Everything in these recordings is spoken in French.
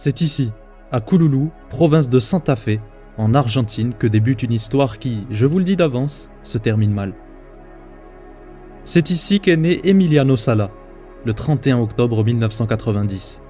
C'est ici, à Cululú, province de Santa Fe, en Argentine, que débute une histoire qui, je vous le dis d'avance, se termine mal. C'est ici qu'est né Emiliano Sala, le 31 octobre 1990.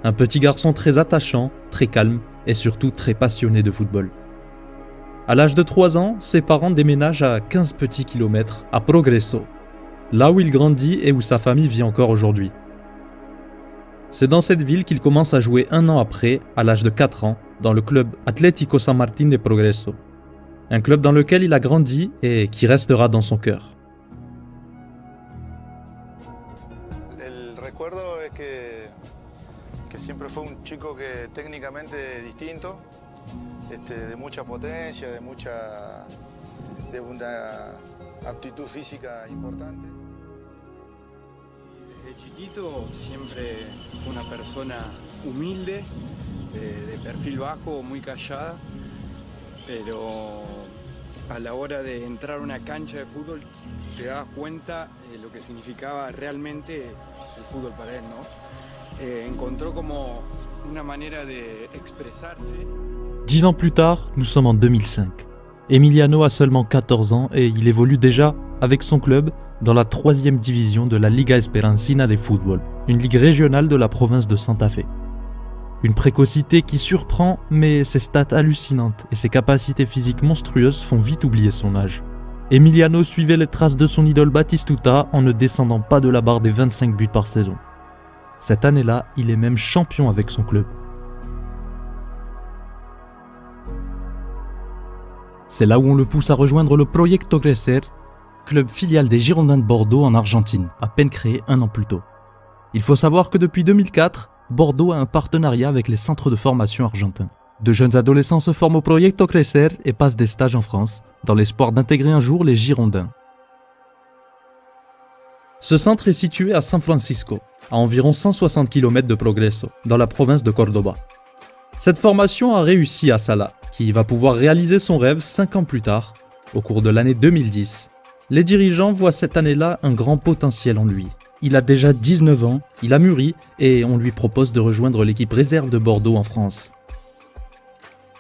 Un petit garçon très attachant, très calme et surtout très passionné de football. À l'âge de 3 ans, ses parents déménagent à 15 petits kilomètres à Progreso, là où il grandit et où sa famille vit encore aujourd'hui. C'est dans cette ville qu'il commence à jouer un an après, à l'âge de 4 ans, dans le club Atlético San Martín de Progreso, un club dans lequel il a grandi et qui restera dans son cœur. El recuerdo es que siempre fue un chico que técnicamente distinto, de mucha potencia, de una aptitud física importante. Desde chiquito siempre fue una persona humilde, de perfil bajo, muy callada, pero a la hora de entrar a una cancha de fútbol te das cuenta de lo que significaba realmente el fútbol para él, ¿no? Encontró como una manera de expresarse. 10 ans plus tard, nous sommes en 2005. Emiliano a seulement 14 ans et il évolue déjà avec son club dans la 3e division de la Liga Esperancina de Football, une ligue régionale de la province de Santa Fe. Une précocité qui surprend, mais ses stats hallucinantes et ses capacités physiques monstrueuses font vite oublier son âge. Emiliano suivait les traces de son idole Batistuta en ne descendant pas de la barre des 25 buts par saison. Cette année-là, il est même champion avec son club. C'est là où on le pousse à rejoindre le Proyecto Crecer, club filial des Girondins de Bordeaux en Argentine, à peine créé un an plus tôt. Il faut savoir que depuis 2004, Bordeaux a un partenariat avec les centres de formation argentins. De jeunes adolescents se forment au Proyecto Crecer et passent des stages en France, dans l'espoir d'intégrer un jour les Girondins. Ce centre est situé à San Francisco, à environ 160 km de Progreso, dans la province de Córdoba. Cette formation a réussi à Sala, qui va pouvoir réaliser son rêve 5 ans plus tard, au cours de l'année 2010. Les dirigeants voient cette année-là un grand potentiel en lui. Il a déjà 19 ans, il a mûri et on lui propose de rejoindre l'équipe réserve de Bordeaux en France.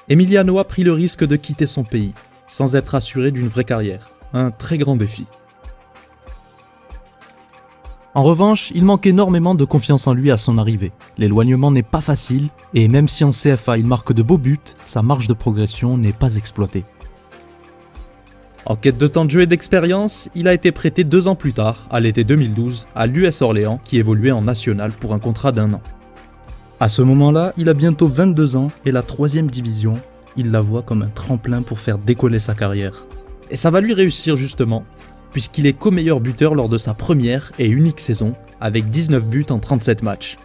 Emiliano a pris le risque de quitter son pays, sans être assuré d'une vraie carrière. Un très grand défi. En revanche, il manque énormément de confiance en lui à son arrivée. L'éloignement n'est pas facile, et même si en CFA il marque de beaux buts, sa marge de progression n'est pas exploitée. En quête de temps de jeu et d'expérience, il a été prêté 2 ans plus tard, à l'été 2012, à l'US Orléans, qui évoluait en national pour un contrat d'1 an. À ce moment-là, il a bientôt 22 ans, et la 3e division, il la voit comme un tremplin pour faire décoller sa carrière. Et ça va lui réussir justement, puisqu'il est co-meilleur buteur lors de sa première et unique saison, avec 19 buts en 37 matchs.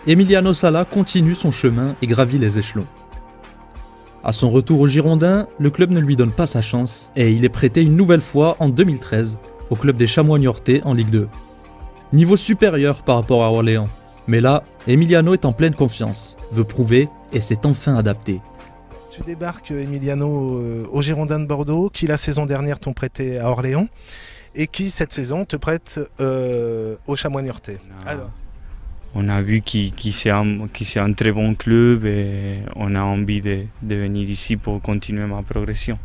Emiliano Sala continue son chemin et gravit les échelons. À son retour aux Girondins, le club ne lui donne pas sa chance et il est prêté une nouvelle fois en 2013 au club des Chamois Niortais en Ligue 2. Niveau supérieur par rapport à Orléans, mais là, Emiliano est en pleine confiance, veut prouver et s'est enfin adapté. Tu débarques, Emiliano, aux Girondins de Bordeaux, qui la saison dernière t'ont prêté à Orléans et qui cette saison te prête aux Chamois Niortais. Alors. On a vu que c'est un très bon club et on a envie de venir ici pour continuer ma progression.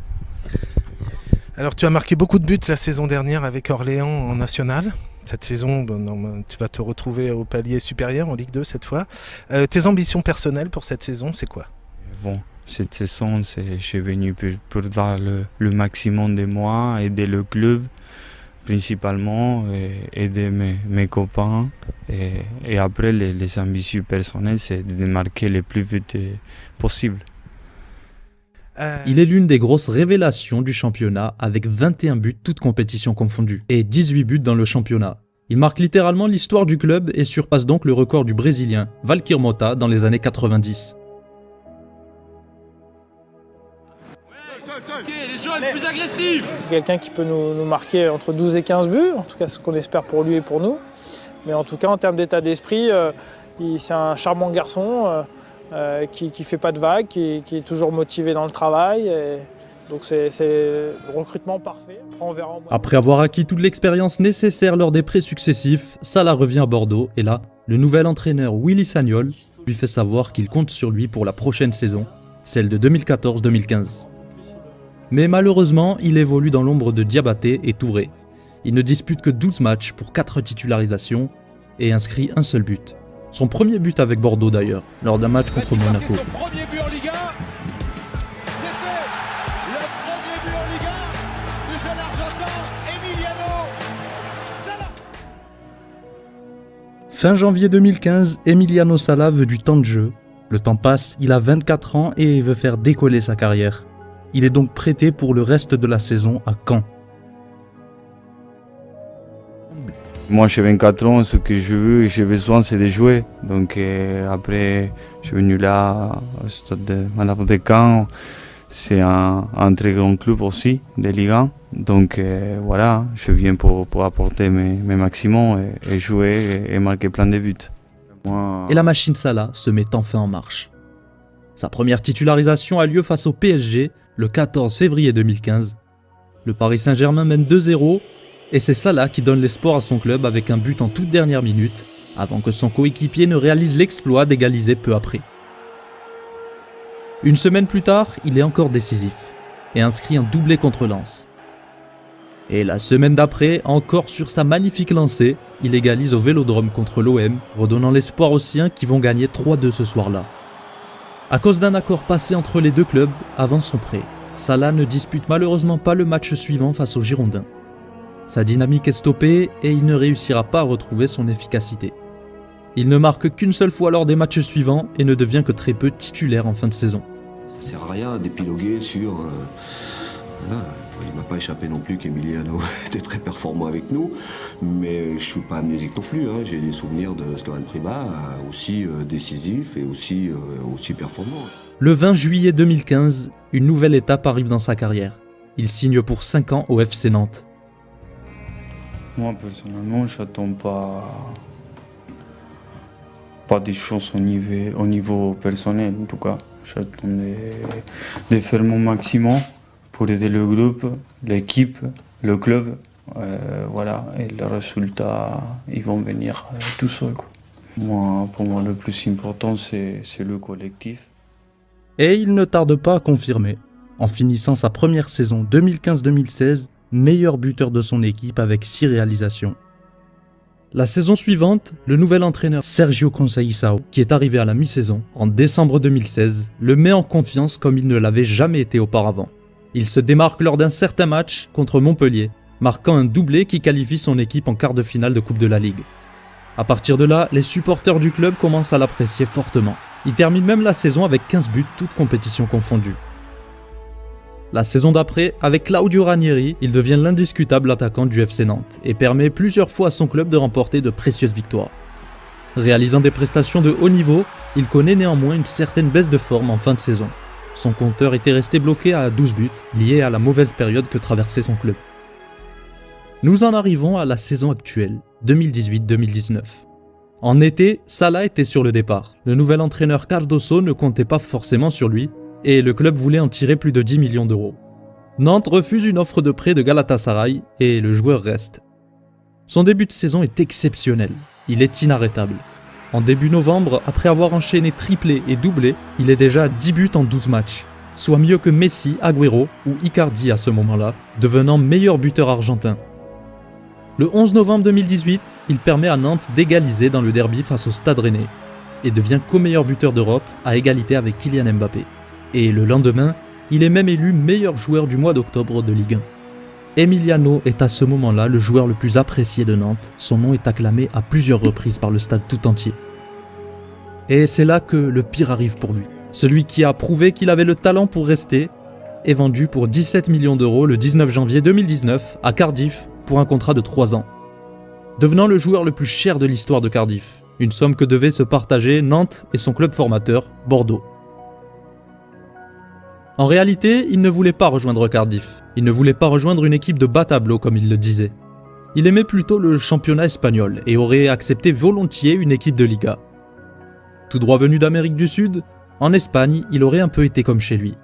Alors tu as marqué beaucoup de buts la saison dernière avec Orléans en national. Cette saison, tu vas te retrouver au palier supérieur en Ligue 2 cette fois. Tes ambitions personnelles pour cette saison, c'est quoi? Bon, cette saison, je suis venu pour dar le maximum de moi, aider le club principalement, aider mes copains. Et après, les ambitions personnelles, c'est de marquer le plus vite possible. Il est l'une des grosses révélations du championnat avec 21 buts toutes compétitions confondues et 18 buts dans le championnat. Il marque littéralement l'histoire du club et surpasse donc le record du Brésilien Valquir Mota dans les années 90. C'est quelqu'un qui peut nous marquer entre 12 et 15 buts, en tout cas ce qu'on espère pour lui et pour nous. Mais en tout cas en termes d'état d'esprit, c'est un charmant garçon qui ne fait pas de vagues, qui est toujours motivé dans le travail. Donc c'est le recrutement parfait. Après, on verra Après avoir acquis toute l'expérience nécessaire lors des prêts successifs, Salah revient à Bordeaux et là, le nouvel entraîneur Willy Sagnol lui fait savoir qu'il compte sur lui pour la prochaine saison, celle de 2014-2015. Mais malheureusement, il évolue dans l'ombre de Diabaté et Touré. Il ne dispute que 12 matchs pour 4 titularisations et inscrit un seul but. Son premier but avec Bordeaux d'ailleurs, lors d'un match contre Monaco. Son premier but en Ligue 1, c'était le premier but en Ligue 1 du jeune Argentin Emiliano Sala. Fin janvier 2015, Emiliano Sala veut du temps de jeu. Le temps passe, il a 24 ans et veut faire décoller sa carrière. Il est donc prêté pour le reste de la saison à Caen. Moi, j'ai 24 ans, ce que je veux et j'ai besoin, c'est de jouer. Donc après, je suis venu là, au stade de Malherbe de Caen. C'est un très grand club aussi, de Ligue 1. Donc voilà, je viens pour apporter mes maximums et jouer et marquer plein de buts. Et la machine Salah se met enfin en marche. Sa première titularisation a lieu face au PSG le 14 février 2015. Le Paris Saint-Germain mène 2-0 et c'est Salah qui donne l'espoir à son club avec un but en toute dernière minute avant que son coéquipier ne réalise l'exploit d'égaliser peu après. Une semaine plus tard, il est encore décisif et inscrit un doublé contre Lens. Et la semaine d'après, encore sur sa magnifique lancée, il égalise au Vélodrome contre l'OM, redonnant l'espoir aux siens qui vont gagner 3-2 ce soir-là. À cause d'un accord passé entre les deux clubs avant son prêt, Salah ne dispute malheureusement pas le match suivant face aux Girondins. Sa dynamique est stoppée et il ne réussira pas à retrouver son efficacité. Il ne marque qu'une seule fois lors des matchs suivants et ne devient que très peu titulaire en fin de saison. Ça sert à rien d'épiloguer sur... Voilà. Il ne m'a pas échappé non plus qu'Emiliano était très performant avec nous, mais je ne suis pas amnésique non plus. Hein. J'ai des souvenirs de Slovan Priba aussi décisif et aussi performant. Le 20 juillet 2015, une nouvelle étape arrive dans sa carrière. Il signe pour 5 ans au FC Nantes. Moi personnellement, je n'attends pas des choses au niveau personnel en tout cas. J'attends de faire mon maximum pour aider le groupe, l'équipe, le club. Voilà, et les résultats, ils vont venir tout seuls. Pour moi, le plus important, c'est le collectif. Et il ne tarde pas à confirmer, en finissant sa première saison 2015-2016, meilleur buteur de son équipe avec 6 réalisations. La saison suivante, le nouvel entraîneur Sergio Conceição, qui est arrivé à la mi-saison, en décembre 2016, le met en confiance comme il ne l'avait jamais été auparavant. Il se démarque lors d'un certain match contre Montpellier, marquant un doublé qui qualifie son équipe en quart de finale de Coupe de la Ligue. À partir de là, les supporters du club commencent à l'apprécier fortement. Il termine même la saison avec 15 buts, toutes compétitions confondues. La saison d'après, avec Claudio Ranieri, il devient l'indiscutable attaquant du FC Nantes et permet plusieurs fois à son club de remporter de précieuses victoires. Réalisant des prestations de haut niveau, il connaît néanmoins une certaine baisse de forme en fin de saison. Son compteur était resté bloqué à 12 buts, lié à la mauvaise période que traversait son club. Nous en arrivons à la saison actuelle, 2018-2019. En été, Salah était sur le départ. Le nouvel entraîneur Cardoso ne comptait pas forcément sur lui, et le club voulait en tirer plus de 10 millions d'euros. Nantes refuse une offre de prêt de Galatasaray, et le joueur reste. Son début de saison est exceptionnel, il est inarrêtable. En début novembre, après avoir enchaîné triplé et doublé, il est déjà à 10 buts en 12 matchs, soit mieux que Messi, Agüero ou Icardi à ce moment-là, devenant meilleur buteur argentin. Le 11 novembre 2018, il permet à Nantes d'égaliser dans le derby face au Stade Rennais et devient co-meilleur buteur d'Europe à égalité avec Kylian Mbappé. Et le lendemain, il est même élu meilleur joueur du mois d'octobre de Ligue 1. Emiliano est à ce moment-là le joueur le plus apprécié de Nantes, son nom est acclamé à plusieurs reprises par le stade tout entier. Et c'est là que le pire arrive pour lui. Celui qui a prouvé qu'il avait le talent pour rester est vendu pour 17 millions d'euros le 19 janvier 2019 à Cardiff pour un contrat de 3 ans. Devenant le joueur le plus cher de l'histoire de Cardiff, une somme que devaient se partager Nantes et son club formateur, Bordeaux. En réalité, il ne voulait pas rejoindre Cardiff. Il ne voulait pas rejoindre une équipe de bas tableau comme il le disait. Il aimait plutôt le championnat espagnol et aurait accepté volontiers une équipe de Liga. Tout droit venu d'Amérique du Sud, en Espagne, il aurait un peu été comme chez lui.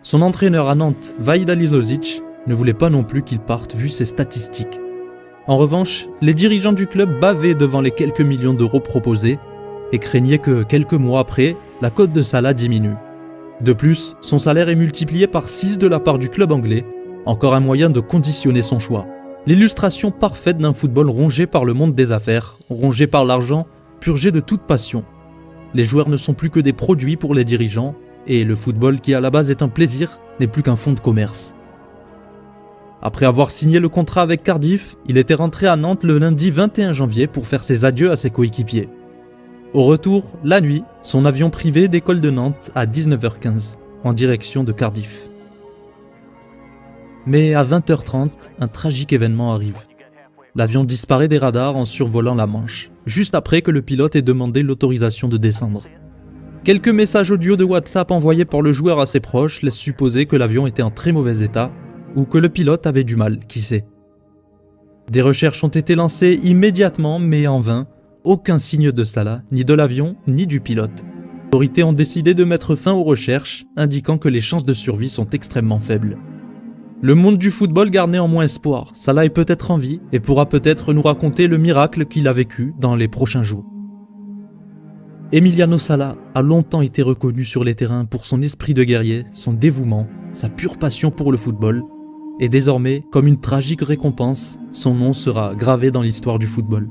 Son entraîneur à Nantes, Vahid Halilhodžić, ne voulait pas non plus qu'il parte vu ses statistiques. En revanche, les dirigeants du club bavaient devant les quelques millions d'euros proposés et craignaient que, quelques mois après, la cote de Salah diminue. De plus, son salaire est multiplié par 6 de la part du club anglais, encore un moyen de conditionner son choix. L'illustration parfaite d'un football rongé par le monde des affaires, rongé par l'argent, purgé de toute passion. Les joueurs ne sont plus que des produits pour les dirigeants, et le football qui à la base est un plaisir n'est plus qu'un fonds de commerce. Après avoir signé le contrat avec Cardiff, il était rentré à Nantes le lundi 21 janvier pour faire ses adieux à ses coéquipiers. Au retour, la nuit, son avion privé décolle de Nantes à 19h15, en direction de Cardiff. Mais à 20h30, un tragique événement arrive. L'avion disparaît des radars en survolant la Manche, juste après que le pilote ait demandé l'autorisation de descendre. Quelques messages audio de WhatsApp envoyés par le joueur à ses proches laissent supposer que l'avion était en très mauvais état, ou que le pilote avait du mal, qui sait. Des recherches ont été lancées immédiatement, mais en vain. Aucun signe de Salah, ni de l'avion, ni du pilote. Les autorités ont décidé de mettre fin aux recherches, indiquant que les chances de survie sont extrêmement faibles. Le monde du football garde néanmoins espoir. Salah est peut-être en vie et pourra peut-être nous raconter le miracle qu'il a vécu dans les prochains jours. Emiliano Sala a longtemps été reconnu sur les terrains pour son esprit de guerrier, son dévouement, sa pure passion pour le football. Et désormais, comme une tragique récompense, son nom sera gravé dans l'histoire du football.